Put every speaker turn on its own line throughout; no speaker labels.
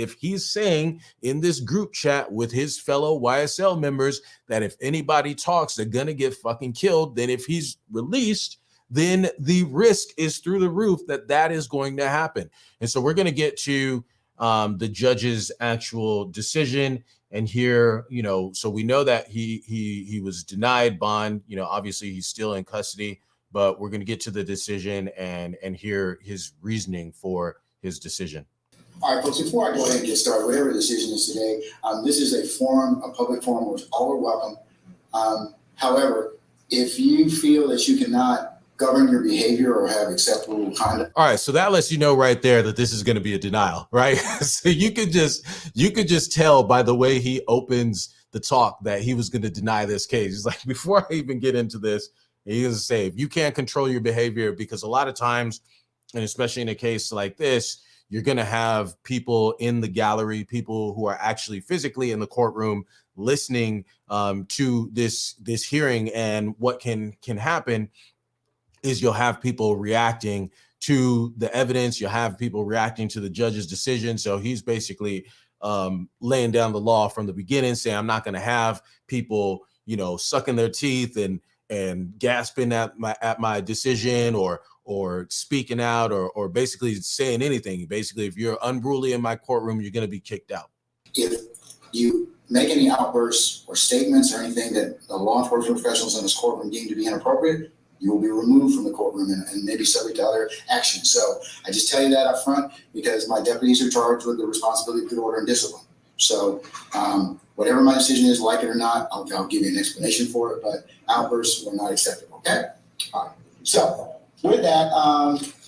If he's saying in this group chat with his fellow YSL members that if anybody talks, they're going to get fucking killed, then if he's released, then the risk is through the roof that is going to happen. And so we're going to get to the judge's actual decision. And here, so we know that he was denied bond. Obviously he's still in custody, but we're going to get to the decision and hear his reasoning for his decision.
All right, folks, before I go ahead and get started, whatever the decision is today, this is a public forum which all are welcome. However, if you feel that you cannot govern your behavior or have acceptable conduct.
All right, so that lets you know right there that this is going to be a denial, right? So you could just tell by the way he opens the talk that he was going to deny this case. He's like, before I even get into this, he's going to say, if you can't control your behavior, because a lot of times, and especially in a case like this, you're going to have people in the gallery, people who are actually physically in the courtroom listening to this hearing. And what can happen is you'll have people reacting to the evidence. You'll have people reacting to the judge's decision. So he's basically laying down the law from the beginning, saying, I'm not going to have people, sucking their teeth and gasping at my decision or speaking out or basically saying anything. Basically, if you're unruly in my courtroom, you're going to be kicked out.
If you make any outbursts or statements or anything that the law enforcement professionals in this courtroom deem to be inappropriate, you will be removed from the courtroom and maybe subject to other action. So I just tell you that up front because my deputies are charged with the responsibility of good order and discipline. So whatever my decision is, like it or not, I'll give you an explanation for it, but outbursts are not acceptable, okay? All right. So with that,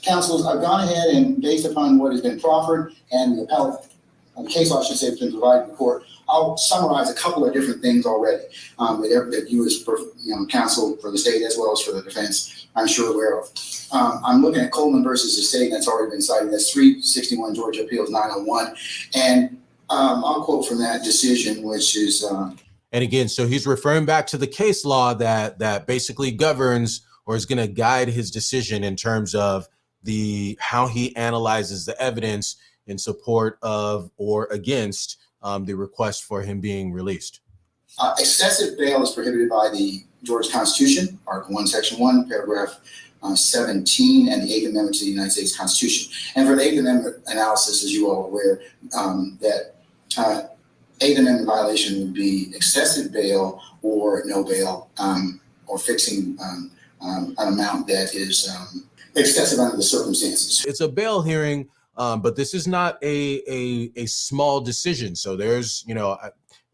counsels, I've gone ahead and based upon what has been proffered and the appellate case law, I should say, has been provided to the court, I'll summarize a couple of different things already that you as counsel for the state as well as for the defense, I'm sure aware of. I'm looking at Coleman versus the state, and that's already been cited. That's 361 Georgia Appeals 901. And I'll quote from that decision, which is...
and again, so he's referring back to the case law that basically governs or is going to guide his decision in terms of how he analyzes the evidence in support of or against the request for him being released.
Excessive bail is prohibited by the Georgia Constitution, Article 1, Section 1, Paragraph 17, and the 8th Amendment to the United States Constitution. And for the 8th Amendment analysis, as you all are aware, that 8th Amendment violation would be excessive bail or no bail, or fixing an amount that is excessive under the circumstances.
It's a bail hearing, but this is not a small decision. So there's,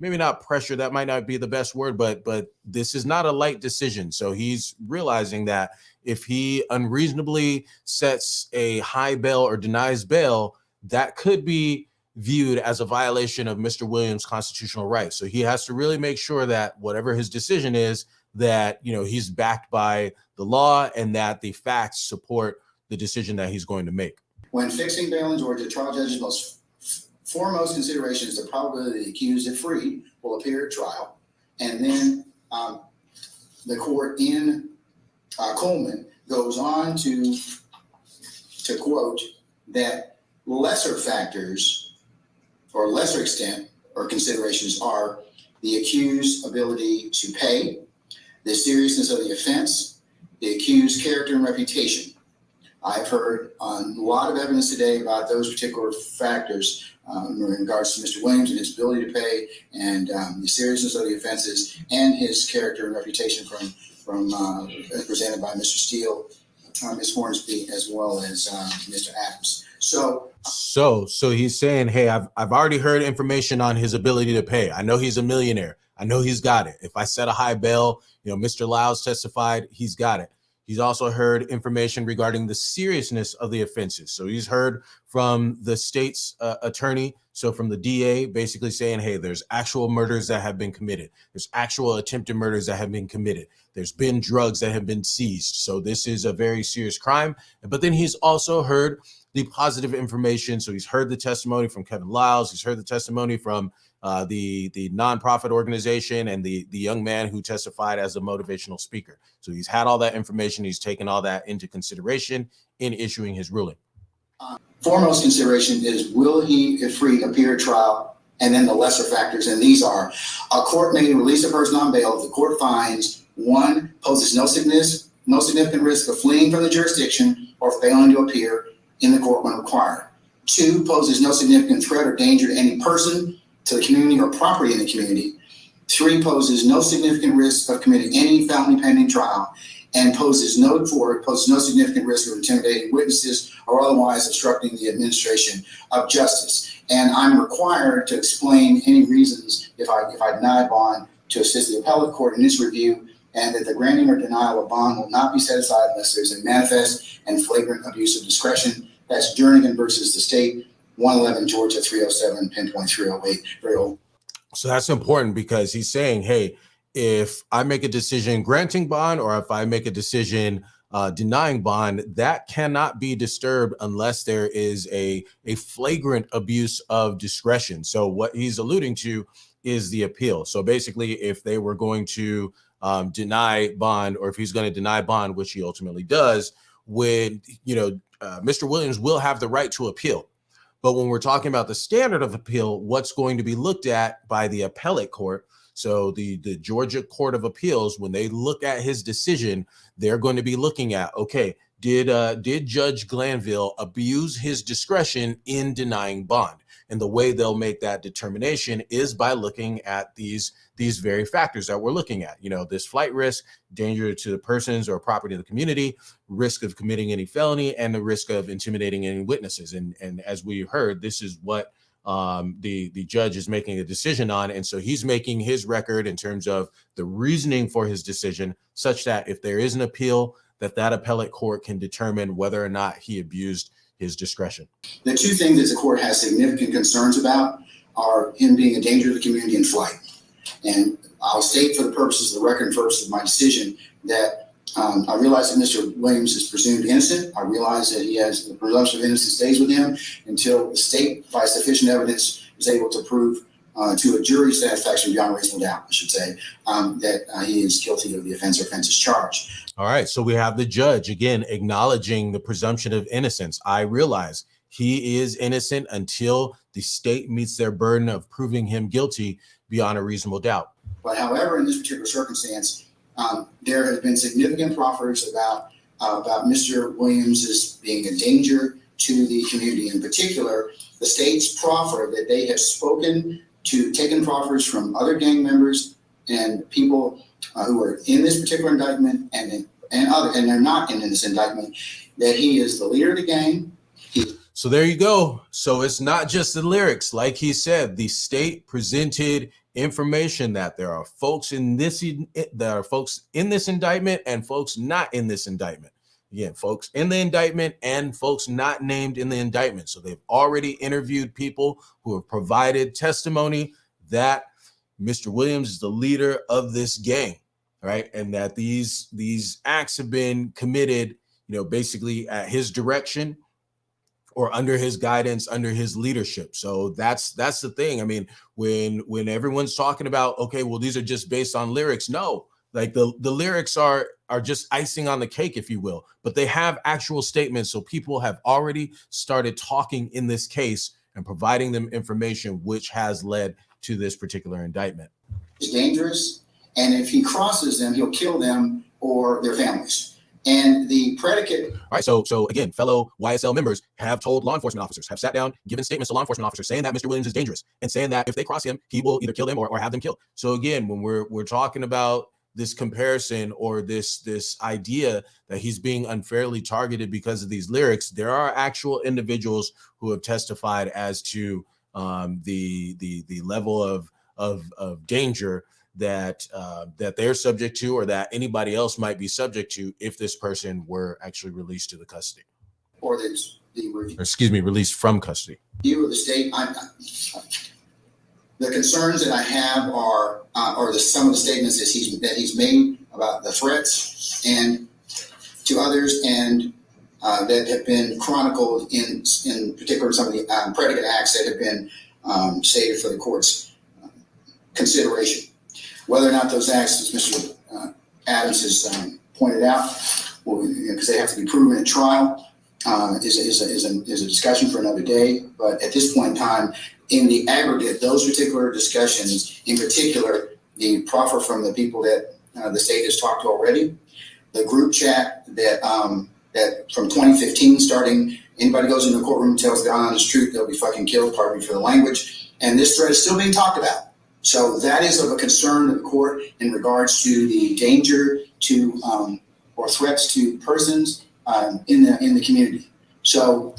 maybe not pressure, that might not be the best word, but this is not a light decision. So he's realizing that if he unreasonably sets a high bail or denies bail, that could be viewed as a violation of Mr. Williams' constitutional rights. So he has to really make sure that whatever his decision is, that, he's backed by the law and that the facts support the decision that he's going to make.
When fixing bail in Georgia, trial judge's most foremost consideration is the probability the accused, if free, will appear at trial. And then the court in Coleman goes on to quote that lesser factors or lesser extent or considerations are the accused's ability to pay, the seriousness of the offense, the accused's character and reputation. I've heard a lot of evidence today about those particular factors in regards to Mr. Williams and his ability to pay and the seriousness of the offenses and his character and reputation from presented by Mr. Steele, Ms. Hornsby, as well as Mr. Adams. So
he's saying, hey, I've already heard information on his ability to pay. I know he's a millionaire. I know he's got it. If I set a high bail, Mr. Lyles testified, he's got it. He's also heard information regarding the seriousness of the offenses. So he's heard from the state's attorney, so from the DA, basically saying, hey, there's actual murders that have been committed. There's actual attempted murders that have been committed. There's been drugs that have been seized. So this is a very serious crime. But then he's also heard the positive information. So he's heard the testimony from Kevin Lyles. He's heard the testimony from the nonprofit organization and the young man who testified as a motivational speaker. So he's had all that information. He's taken all that into consideration in issuing his ruling.
Foremost consideration is, will he, if free, appear at trial? And then the lesser factors, and these are: a court may release a person on bail if the court finds, one, poses no significant risk of fleeing from the jurisdiction or failing to appear in the court when required; two, poses no significant threat or danger to any person, to the community, or property in the community; three, poses no significant risk of committing any felony pending trial; and poses no significant risk of intimidating witnesses or otherwise obstructing the administration of justice. And I'm required to explain any reasons if I deny bond to assist the appellate court in its review, and that the granting or denial of bond will not be set aside unless there's a manifest and flagrant abuse of discretion. That's Jernigan versus the state, 111 Georgia 307, pinpoint 308. Very old.
So that's important, because he's saying, hey, if I make a decision granting bond, or if I make a decision denying bond, that cannot be disturbed unless there is a flagrant abuse of discretion. So what he's alluding to is the appeal. So basically, if they were going to deny bond, or if he's going to deny bond, which he ultimately does, Mr. Williams will have the right to appeal. But when we're talking about the standard of appeal, what's going to be looked at by the appellate court, so the Georgia Court of Appeals, when they look at his decision, they're going to be looking at, okay, did Judge Glanville abuse his discretion in denying bond? And the way they'll make that determination is by looking at these very factors that we're looking at. This flight risk, danger to the persons or property of the community, risk of committing any felony, and the risk of intimidating any witnesses. And as we heard, this is what the judge is making a decision on. And so he's making his record in terms of the reasoning for his decision, such that if there is an appeal, that appellate court can determine whether or not he abused his discretion.
The two things that the court has significant concerns about are him being a danger to the community and flight. And I'll state, for the purposes of the record and purposes of my decision, that I realize that Mr. Williams is presumed innocent. I realize that he has the presumption of innocence stays with him until the state, by sufficient evidence, is able to prove to a jury's satisfaction beyond reasonable doubt, I should say, that he is guilty of the offense or offenses charged.
All right. So we have the judge, again, acknowledging the presumption of innocence. I realize he is innocent until the state meets their burden of proving him guilty beyond a reasonable doubt.
But however, in this particular circumstance, there have been significant proffers about Mr. Williams as being a danger to the community. In particular, the state's proffer that they have taken proffers from other gang members and people who are in this particular indictment and they're not in this indictment, that he is the leader of the gang.
So there you go. So it's not just the lyrics. Like he said, the state presented information that there are folks in this indictment and folks not in this indictment. Again, folks in the indictment and folks not named in the indictment. So they've already interviewed people who have provided testimony that Mr. Williams is the leader of this gang, right? And that these acts have been committed, basically at his direction or under his guidance, under his leadership. So that's the thing. I mean, when everyone's talking about, okay, well, these are just based on lyrics. No, like the lyrics are just icing on the cake, if you will, but they have actual statements. So people have already started talking in this case and providing them information, which has led to this particular indictment.
It's dangerous. And if he crosses them, he'll kill them or their families. And the predicate.
All right. So again, fellow YSL members have told law enforcement officers, have sat down, given statements to law enforcement officers saying that Mr. Williams is dangerous and saying that if they cross him, he will either kill them or have them killed. So again, when we're talking about this comparison or this idea that he's being unfairly targeted because of these lyrics, there are actual individuals who have testified as to the level of danger that they're subject to, or that anybody else might be subject to if this person were actually released to the custody, released from custody.
View of the state. The concerns that I have are some of the statements that he's made about the threats and to others, and that have been chronicled in particular some of the predicate acts that have been stated for the court's consideration. Whether or not those acts, as Mr. Adams has pointed out, because they have to be proven at trial, is a discussion for another day. But at this point in time, in the aggregate, those particular discussions, in particular, the proffer from the people that the state has talked to already, the group chat that from 2015 starting, anybody goes into the courtroom and tells the honest truth, they'll be fucking killed, pardon me for the language. And this threat is still being talked about. So that is of a concern to the court in regards to the danger to or threats to persons in the community. So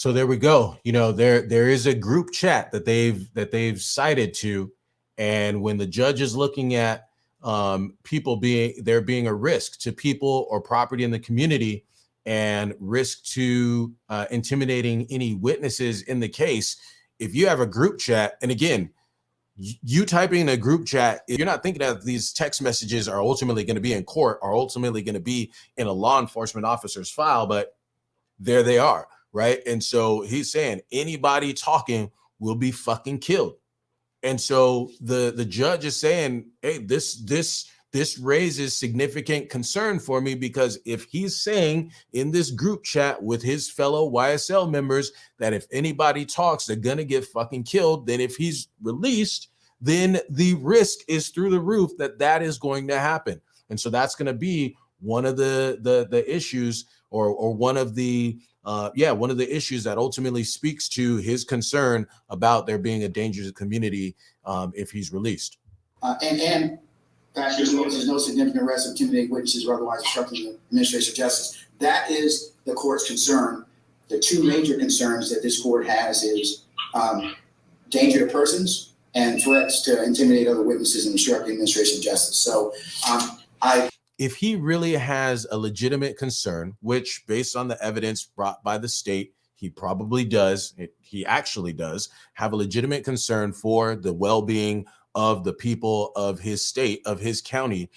there we go. You know, there is a group chat that they've cited to, and when the judge is looking at people being a risk to people or property in the community and risk to intimidating any witnesses in the case, if you have a group chat, and again, you typing in a group chat, you're not thinking that these text messages are ultimately going to be in court or ultimately going to be in a law enforcement officer's file, but there they are, right? And so he's saying anybody talking will be fucking killed. And so the judge is saying, hey, this raises significant concern for me, because if he's saying in this group chat with his fellow YSL members that if anybody talks, they're going to get fucking killed, then if he's released, then the risk is through the roof that is going to happen. And so that's going to be one of the issues, or one of the issues that ultimately speaks to his concern about there being a danger to the community if he's released.
And there's no significant arrest of intimidating witnesses or otherwise obstructing the administration of justice. That is the court's concern. The two major concerns that this court has is danger to persons and threats to intimidate other witnesses and obstruct the administration of justice. So
if he really has a legitimate concern, which based on the evidence brought by the state, he probably does, he actually does have a legitimate concern for the well-being of the people of his state, of his county.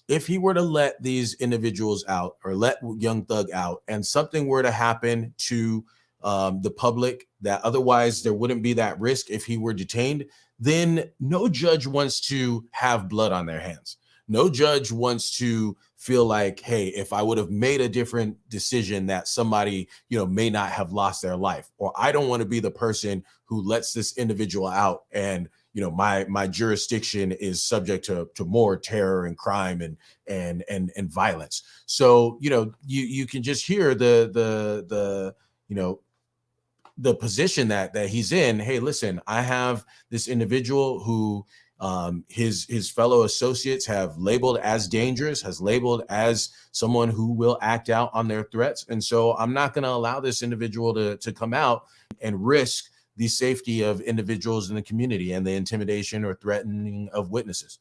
If he were to let these individuals out or let Young Thug out and something were to happen to the public that otherwise there wouldn't be that risk if he were detained, then no judge wants to have blood on their hands. No judge wants to feel like, hey, if I would have made a different decision that somebody, may not have lost their life, or I don't want to be the person who lets this individual out and, my jurisdiction is subject to more terror and crime and violence. So, you can just hear the position that he's in. Hey, listen, I have this individual who his fellow associates have labeled as dangerous, has labeled as someone who will act out on their threats. And so I'm not going to allow this individual to come out and risk the safety of individuals in the community and the intimidation or threatening of witnesses.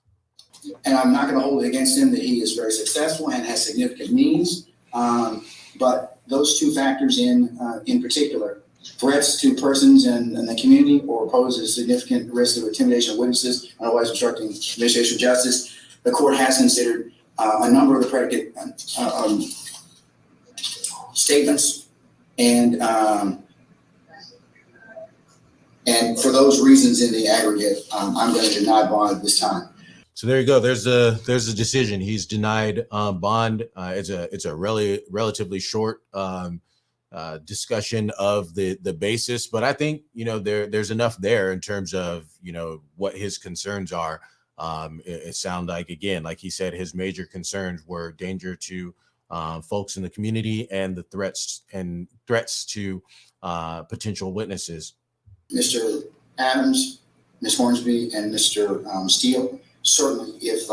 And I'm not going to hold it against him that he is very successful and has significant means. But those two factors in particular, threats to persons in the community or pose a significant risk of intimidation of witnesses, otherwise obstructing administration of justice, the court has considered a number of the predicate statements, and for those reasons in the aggregate, I'm going to deny bond at this time.
So there you go. There's a decision. He's denied bond. It's a relatively short discussion of the basis, but I think there's enough there in terms of what his concerns are. It sounded like, again, like he said, his major concerns were danger to folks in the community and the threats to potential witnesses.
Mr. Adams, Ms. Hornsby, and Mr. Steele, certainly if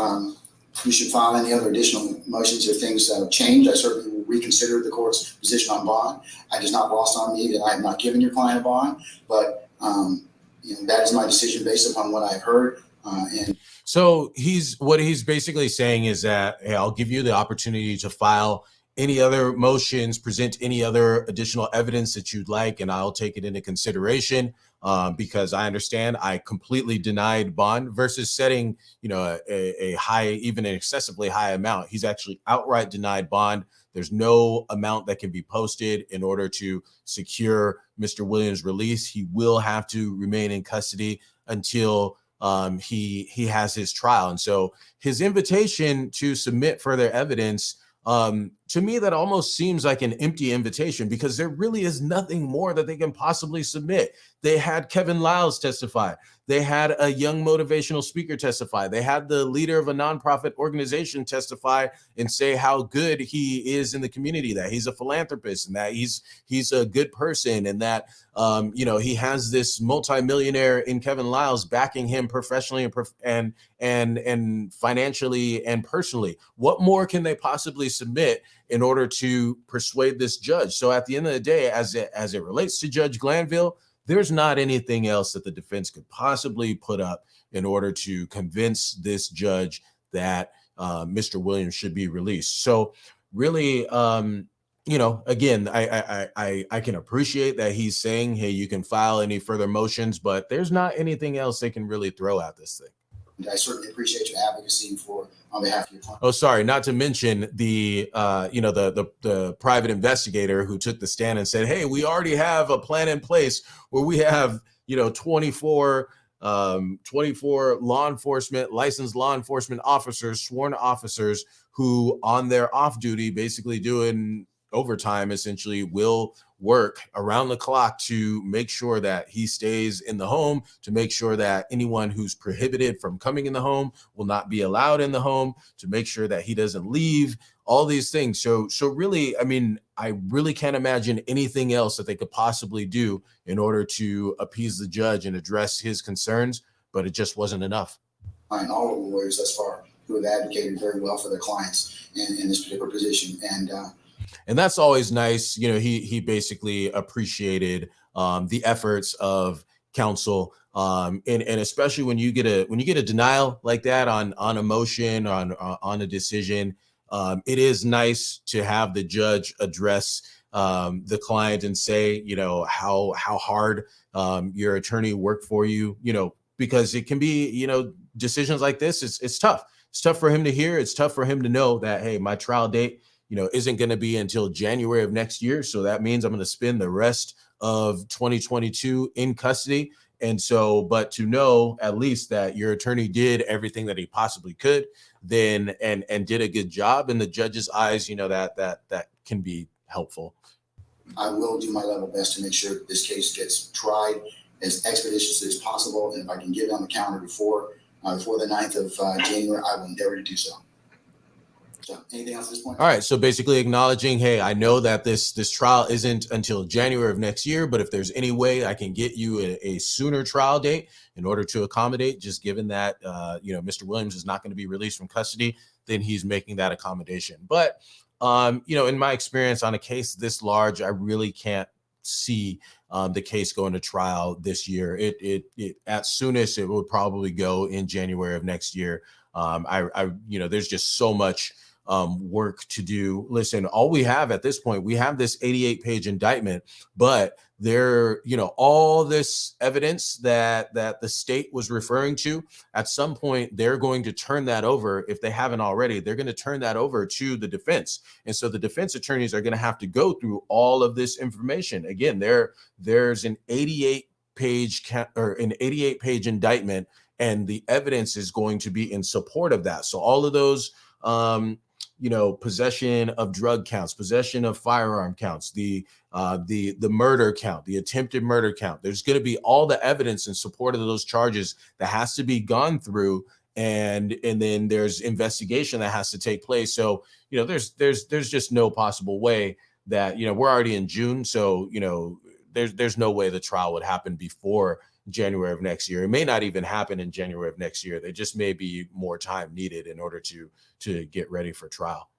you should file any other additional motions if things change, I certainly will reconsider the court's position on bond. It is not lost on me that I have not given your client a bond, but that is my decision based upon what I've heard.
So what he's basically saying is that, hey, I'll give you the opportunity to file any other motions, present any other additional evidence that you'd like, and I'll take it into consideration because I understand I completely denied bond versus setting, a high, even an excessively high amount. He's actually outright denied bond. There's no amount that can be posted in order to secure Mr. Williams' release. He will have to remain in custody until he has his trial. And so his invitation to submit further evidence to me, that almost seems like an empty invitation because there really is nothing more that they can possibly submit. They had Kevin Liles testify. They had a young motivational speaker testify. They had the leader of a nonprofit organization testify and say how good he is in the community, that he's a philanthropist and that he's a good person, and that he has this multimillionaire in Kevin Liles backing him professionally and financially and personally. What more can they possibly submit in order to persuade this judge? So at the end of the day, as it relates to Judge Glanville, there's not anything else that the defense could possibly put up in order to convince this judge that Mr. Williams should be released. So really, again, I can appreciate that he's saying, hey, you can file any further motions, but there's not anything else they can really throw at this thing.
I certainly appreciate your advocacy on behalf of your client.
Oh, sorry, not to mention the private investigator who took the stand and said, hey, we already have a plan in place where we have 24 licensed law enforcement officers, sworn officers, who on their off duty, basically doing overtime, essentially, will work around the clock to make sure that he stays in the home, to make sure that anyone who's prohibited from coming in the home will not be allowed in the home, to make sure that he doesn't leave, all these things. So really, I mean, I really can't imagine anything else that they could possibly do in order to appease the judge and address his concerns, but it just wasn't enough.
And all of the lawyers thus far who have advocated very well for their clients in this particular position.
And that's always nice. He basically appreciated the efforts of counsel, and especially when you get a denial like that on a motion, on a decision. It is nice to have the judge address the client and say, how hard your attorney worked for you, because it can be, decisions like this. It's tough. It's tough for him to hear. It's tough for him to know that, hey, my trial date, isn't going to be until January of next year. So that means I'm going to spend the rest of 2022 in custody. And so, but to know at least that your attorney did everything that he possibly could, then and did a good job in the judge's eyes, that can be helpful.
I will do my level best to make sure this case gets tried as expeditiously as possible. And if I can get it on the calendar before the 9th of January, I will endeavor to do so. So anything else at this point?
All right. So basically acknowledging, hey, I know that this trial isn't until January of next year, but if there's any way I can get you a sooner trial date in order to accommodate, just given that, Mr. Williams is not going to be released from custody, then he's making that accommodation. But, in my experience on a case this large, I really can't see the case going to trial this year. It at soonest, it would probably go in January of next year. There's just so much work to do. Listen, all we have at this point, we have this 88-page indictment, but there, all this evidence that the state was referring to, at some point, they're going to turn that over. If they haven't already, they're going to turn that over to the defense. And so the defense attorneys are going to have to go through all of this information. Again, there's an 88-page indictment, and the evidence is going to be in support of that. So all of those, possession of drug counts, possession of firearm counts, the murder count, the attempted murder count. There's going to be all the evidence in support of those charges that has to be gone through, and then there's investigation that has to take place. So there's just no possible way that we're already in June, so there's no way the trial would happen before January of next year. It may not even happen in January of next year. There just may be more time needed in order to get ready for trial.